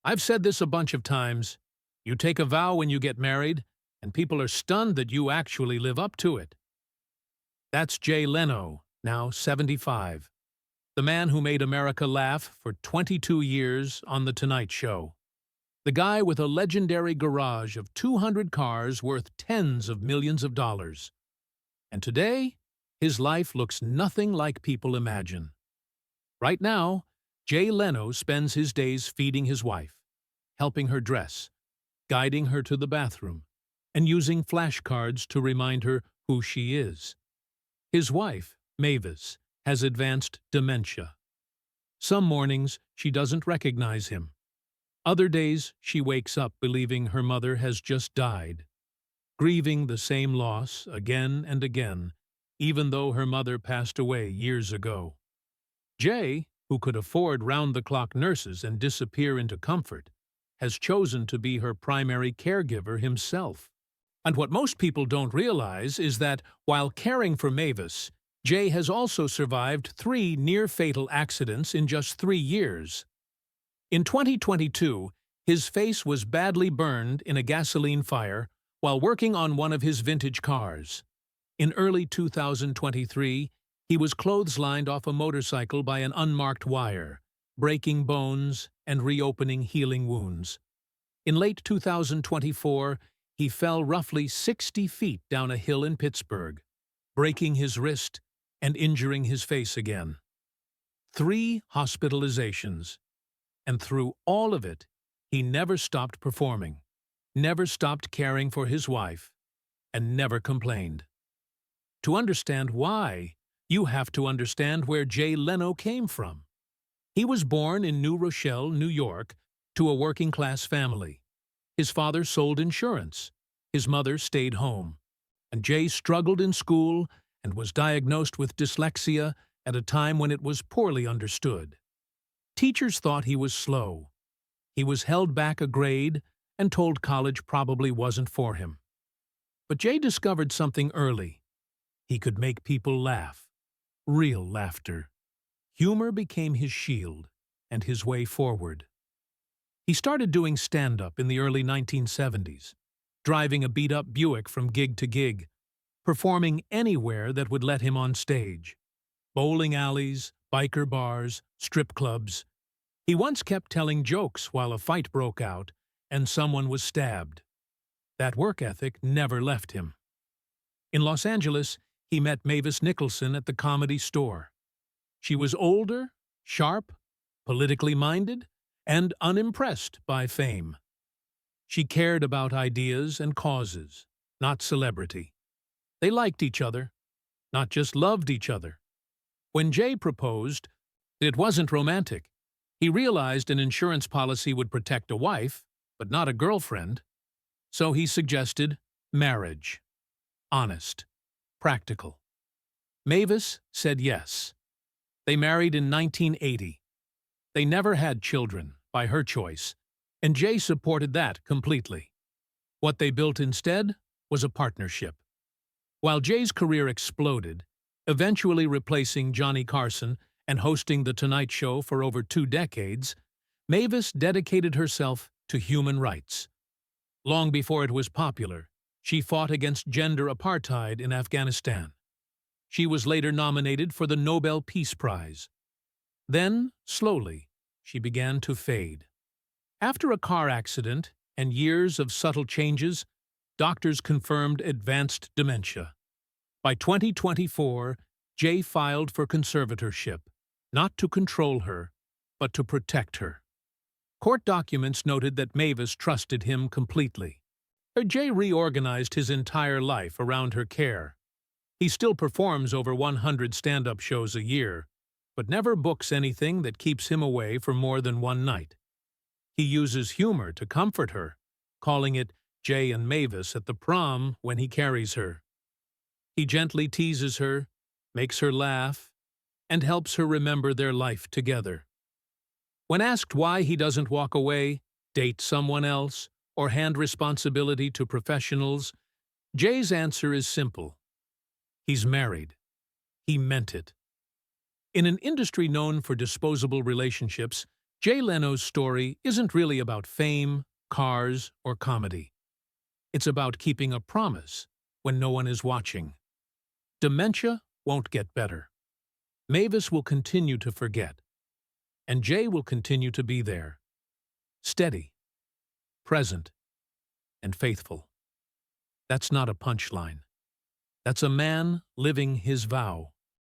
I've said this a bunch of times. You take a vow when you get married, and people are stunned that you actually live up to it. That's Jay Leno, now 75. The man who made America laugh for 22 years on The Tonight Show. The guy with a legendary garage of 200 cars worth tens of millions of dollars. And today, his life looks nothing like people imagine. Right now, Jay Leno spends his days feeding his wife, helping her dress, guiding her to the bathroom, and using flashcards to remind her who she is. His wife, Mavis, has advanced dementia. Some mornings she doesn't recognize him. Other days she wakes up believing her mother has just died, grieving the same loss again and again, even though her mother passed away years ago. Jay, who could afford round-the-clock nurses and disappear into comfort, has chosen to be her primary caregiver himself. And what most people don't realize is that, while caring for Mavis, Jay has also survived 3 near-fatal accidents in just 3 years. In 2022, his face was badly burned in a gasoline fire while working on one of his vintage cars. In early 2023, he was clotheslined off a motorcycle by an unmarked wire, breaking bones and reopening healing wounds. In late 2024, he fell roughly 60 feet down a hill in Pittsburgh, breaking his wrist and injuring his face again. 3 hospitalizations. And through all of it, he never stopped performing, never stopped caring for his wife, and never complained. To understand why, you have to understand where Jay Leno came from. He was born in New Rochelle, New York, to a working-class family. His father sold insurance. His mother stayed home. And Jay struggled in school and was diagnosed with dyslexia at a time when it was poorly understood. Teachers thought he was slow. He was held back a grade and told college probably wasn't for him. But Jay discovered something early. He could make people laugh. Real laughter. Humor became his shield and his way forward. He started doing stand-up in the early 1970s, driving a beat-up Buick from gig to gig, performing anywhere that would let him on stage. Bowling alleys, biker bars, strip clubs. He once kept telling jokes while a fight broke out and someone was stabbed. That work ethic never left him. In Los Angeles, he met Mavis Nicholson at the Comedy Store. She was older, sharp, politically minded, and unimpressed by fame. She cared about ideas and causes, not celebrity. They liked each other, not just loved each other. When Jay proposed, it wasn't romantic. He realized an insurance policy would protect a wife, but not a girlfriend. So he suggested marriage. Honest. Practical. Mavis said yes. They married in 1980. They never had children, by her choice, and Jay supported that completely. What they built instead was a partnership. While Jay's career exploded, eventually replacing Johnny Carson and hosting The Tonight Show for over 2 decades, Mavis dedicated herself to human rights. Long before it was popular, she fought against gender apartheid in Afghanistan. She was later nominated for the Nobel Peace Prize. Then, slowly, she began to fade. After a car accident and years of subtle changes, doctors confirmed advanced dementia. By 2024, Jay filed for conservatorship, not to control her, but to protect her. Court documents noted that Mavis trusted him completely. Jay reorganized his entire life around her care. He still performs over 100 stand-up shows a year, but never books anything that keeps him away for more than one night. He uses humor to comfort her, calling it Jay and Mavis at the prom when he carries her. He gently teases her, makes her laugh, and helps her remember their life together. When asked why he doesn't walk away, date someone else, or hand responsibility to professionals, Jay's answer is simple. He's married. He meant it. In an industry known for disposable relationships, Jay Leno's story isn't really about fame, cars, or comedy. It's about keeping a promise when no one is watching. Dementia won't get better. Mavis will continue to forget, and Jay will continue to be there, steady, present, and faithful. That's not a punchline. That's a man living his vow.